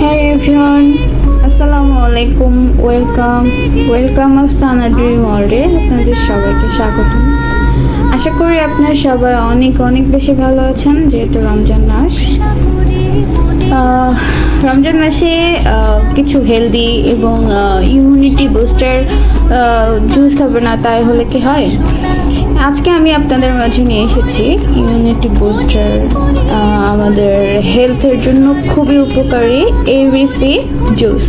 Hi everyone, আসসালামু আলাইকুম। Welcome Afsana dream ওয়ার্ল্ডে আপনাদের সবাইকে স্বাগতম। আশা করি আপনারা সবাই অনেক অনেক বেশি ভালো আছেন, যেহেতু রমজান মাস। রমজান মাসে কিছু হেলদি এবং ইমিউনিটি বুস্টার জুস হবে না, তাই হলে কি হয়? আজকে আমি আপনাদের মাঝে নিয়ে এসেছি ইমিউনিটি বুস্টার, আমাদের হেলথের জন্য খুবই উপকারী এবিসি জুস।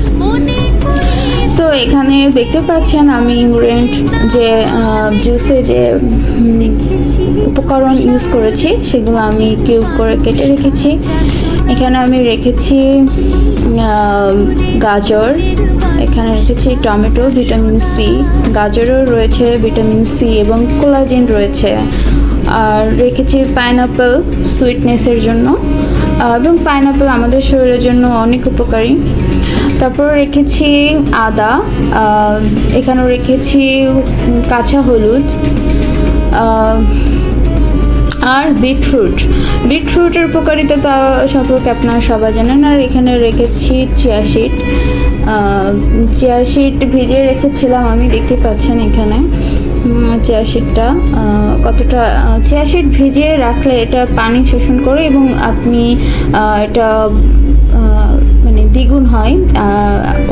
সো এখানে দেখতে পাচ্ছেন আমি ইনগ্রেডিয়েন্ট যে জুসে যে উপকরণ ইউজ করেছি সেগুলো আমি কিউব করে কেটে রেখেছি। এখানে আমি রেখেছি গাজর, এখানে রেখেছি টমেটো, ভিটামিন সি, গাজরও রয়েছে ভিটামিন সি এবং কোলাজেন রয়েছে। আর রেখেছি পাইনাপেল সুইটনেসের জন্য, এবং পাইনাপেল আমাদের শরীরের জন্য অনেক উপকারী। তারপর রেখেছি আদা, এখানে রেখেছি কাঁচা হলুদ আর বিটরুটের উপকারিতা সম্পর্কে আপনারা সবাই জানেন। আর এখানে রেখেছি চিয়া সিড ভিজিয়ে রেখেছিলাম আমি, দেখতে পাচ্ছেন এখানে চিয়া সিডটা কতটা। চিয়া সিড ভিজিয়ে রাখলে এটা পানি শোষণ করে এবং আপনি এটা মানে দ্বিগুণ হয়।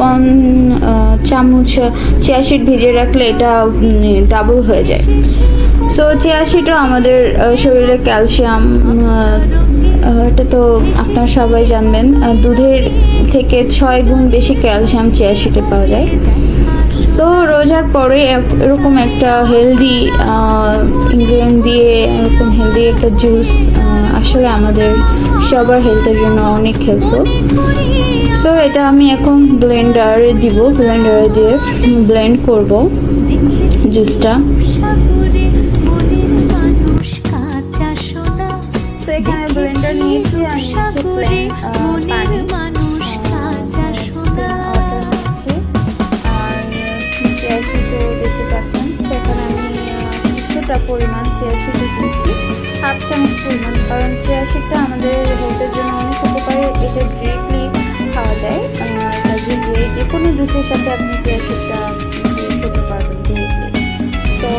1 চামচ চিয়া সিড ভিজিয়ে রাখলে এটা ডাবল হয়ে যায়। সো চিয়া সিডও আমাদের শরীরে ক্যালসিয়াম, এটা তো আপনারা সবাই জানবেন, দুধের থেকে 6 গুণ বেশি ক্যালসিয়াম চিয়া সিডে পাওয়া যায়। সো রোজার পরে এরকম একটা হেলদি ইনগ্রেডিয়েন্ট দিয়ে এরকম হেলদি একটা জুস আসলে আমাদের সবার হেলথের জন্য অনেক হেল্পফুল। সো এটা আমি এখন ব্লেন্ডারে দিয়ে ব্লেন্ড করব জুসটা। তো এখানে ব্লেন্ডার নিয়েছি, আমি প্লেন পানি দেখতে পাচ্ছেন। সেখানে আমি কিছুটা পরিমাণ চিয়া সিড দিয়েছি, 1/2 চামচ পরিমাণ, কারণ চিয়া সিডটা আমাদের হেলথের জন্য অনেক উপকারী। এটা ডিরেক্টলি খাওয়া যায়, যে কোনো জুসের সাথে আপনি চিয়া সিডটা দিয়ে খেতে পারবেন ডিরেক্টলি। তো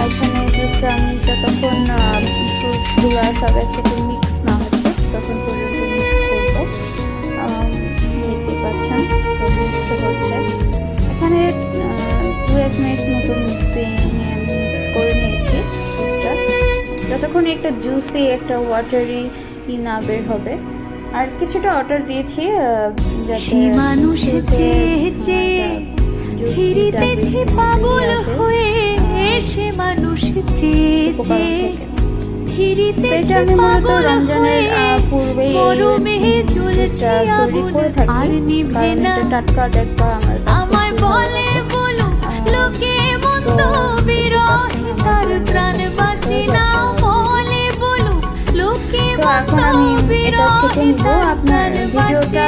এখানে জুসটা আমি যতক্ষণ ফ্রুটসগুলো সব একসাথে মিক্স না হচ্ছে তখন পর্যন্ত মিক্স করবো। দেখতে পাচ্ছেন তো মিক্স হচ্ছে। এখানে 2-1 মিনিট মতো আমি মিক্স করে নিয়েছি জুসটা, যতক্ষণ একটা জুসি একটা ওয়াটারি না বের হবে। আর কিছুটা ওয়াটার দিয়েছি যাতে সেটা আমি মূলত রমজানের পূর্বেই তৈরি করে থাকি, কারণ এটা টাটকা আমার এখন আমি এটা ছেঁকে নিব। আপনার ভিডিওটা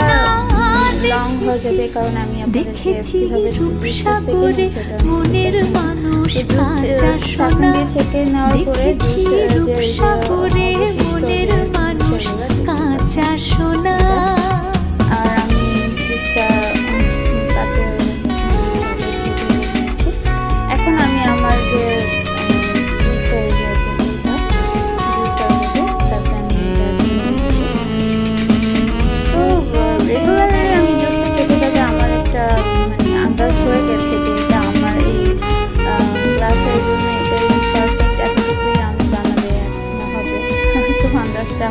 লং হয়ে যাবে কারণ আমি আপনাদেরকে কিভাবে ছেঁকে নেওয়ার পরে আর আমি এখন আমি আমার যে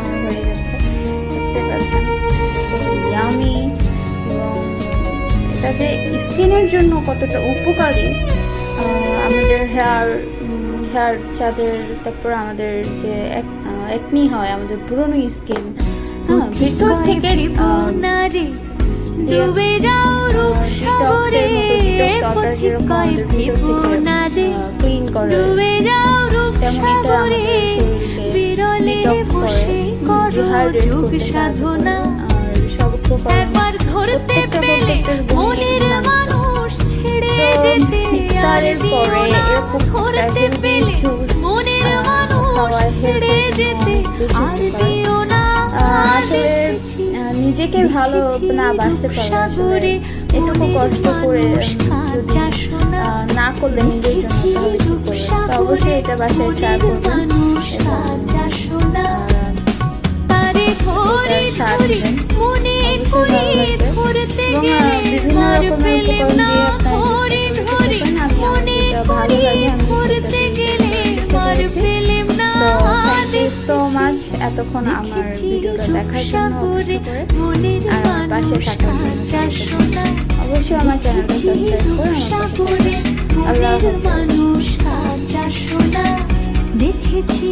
আমার হয়ে গেছে, দেখতে পাচ্ছেন ইয়ামি। এবং এটা যে স্কিনের জন্য কতটা উপকারী, আমাদের হেয়ার যাদের, তারপর আমাদের যে একনি হয়, আমাদের পুরনো স্কিন ভিতর থেকে ক্লিন করে, তেমন এটা সাধনা একবার ধরতে পেলে মনের মানুষ ছেড়ে যেতে, ইফতারের পরে এরকম ধরতে পেলে মনের মানুষ ছেড়ে যেতে আর দিও না। আসলে নিজেকে ভালো না বাঁচতে পারলে আসলে এটুকু কষ্ট করে যদি না করলে নিজের জন্য তাহলে কি করবে? তো অবশ্যই এটা বাসায় ট্রাই করবেন বিভিন্ন রকমের উপকরণ দিয়ে ভালো লাগে সো মাচ এতক্ষণ আমার ভিডিওটা দেখার জন্য আর পাশে থাকার জন্য অবশ্যই আমার চ্যানেলটা সাবস্ক্রাইব করে আল্লাহ দেখেছি